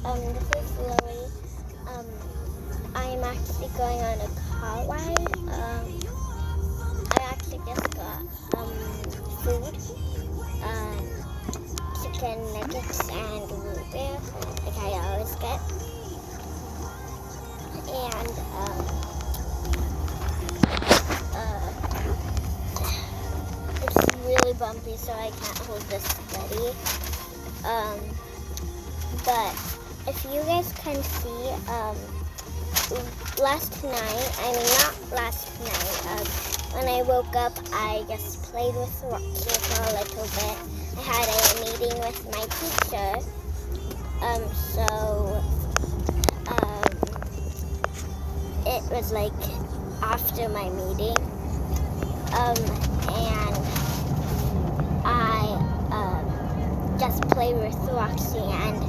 This is Lily. I'm actually going on a car ride. I actually just got food, chicken nuggets and root beer, like I always get. And it's really bumpy, so I can't hold this steady. But if you guys can see, last night, when I woke up, I just played with Roxy for a little bit. I had a meeting with my teacher, so it was like after my meeting, and I just played with Roxy, and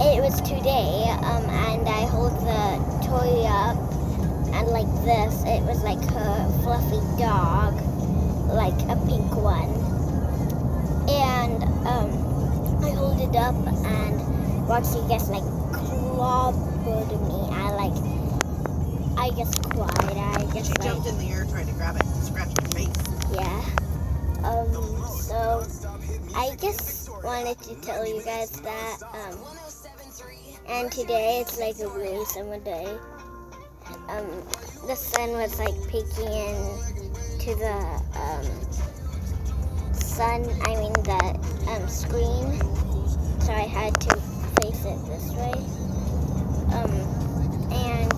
it was today, and I hold the toy up, and like this, it was like her fluffy dog, like a pink one, and I hold it up, and Roxy just like clobbered me. I just cried. She jumped in the air, tried to grab it, and scratched her face. Yeah. So I just wanted to tell you guys that, and today it's like a really summer day. The sun was like peeking in to the the screen, so I had to face it this way. And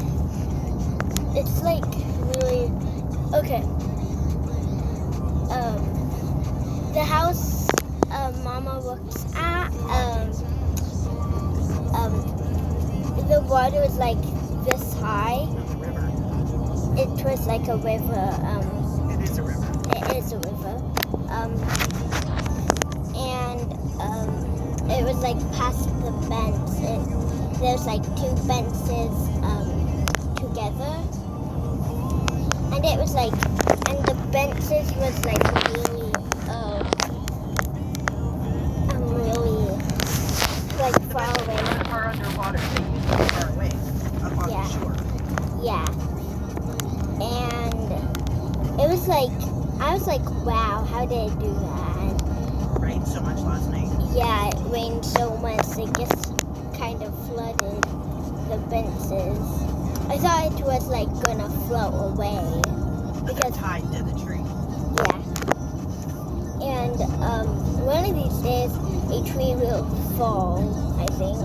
it's like really, okay. The house Mama works at, the water was like this high. River. It was like a river. It is a river. It is a river. And it was like past the fence. There's like two fences together. And it was like, and the benches was like really, like far away. Far underwater, they used to be far away, up on the shore. Yeah. And it was like, I was like, wow, how did it do that? It rained so much last night. Yeah, it rained so much, it just kind of flooded the fences. I thought it was like gonna float away. Because tied to the tree. Yeah. And one of these days a tree will fall, I think.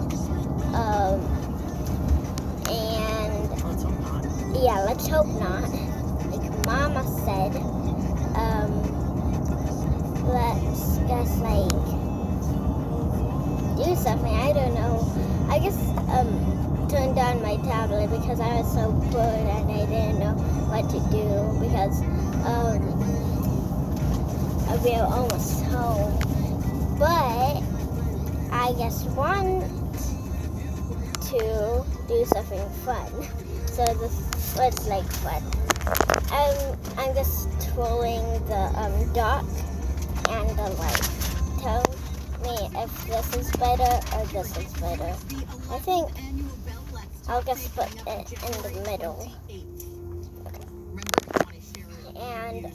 And Let's hope not. yeah, let's hope not. Like Mama said, let's just like do something. I don't know. I just turned on my tablet because I was so bored and I didn't know what to do because we were almost home. But I just want to do something fun. So this was like fun. I'm just trolling the dock and the light. Tell me if this is better or this is better. I think I'll just put it in the middle. Okay. And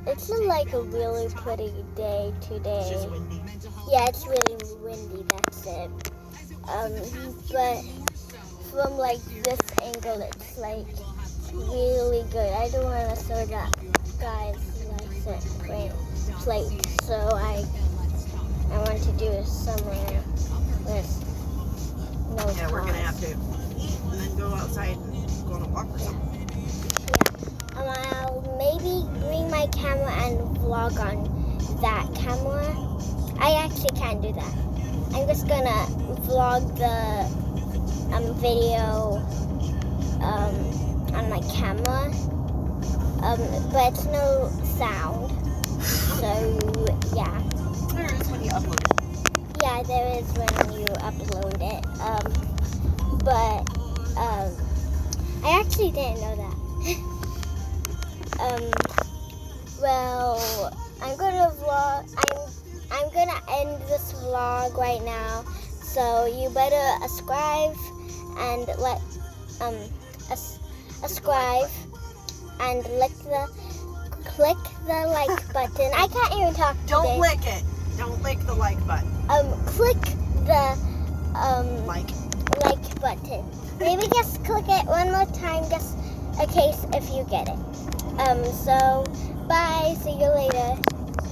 it's like a really pretty day today. It's just windy. Yeah, it's really windy, that's it. But from like this angle, it's like really good. I don't want to show that guy's license plate, so I want to do it somewhere with no Yeah, we're cars. gonna have to eat and then go outside and go on a walk or something. Yeah. I'll maybe bring my camera and vlog on that camera. I actually can't do that. I'm just gonna vlog the video on my camera, but it's no sound. So yeah. There is when you upload it. Yeah, there is when you upload it. But I actually didn't know that. Well, I'm gonna gonna end this vlog right now. So you better subscribe and subscribe and click the like button. I can't even talk today. Don't lick it. Don't lick the like button. Click the Like. button. Maybe just click it one more time, just in case if you get it. So bye. See you later.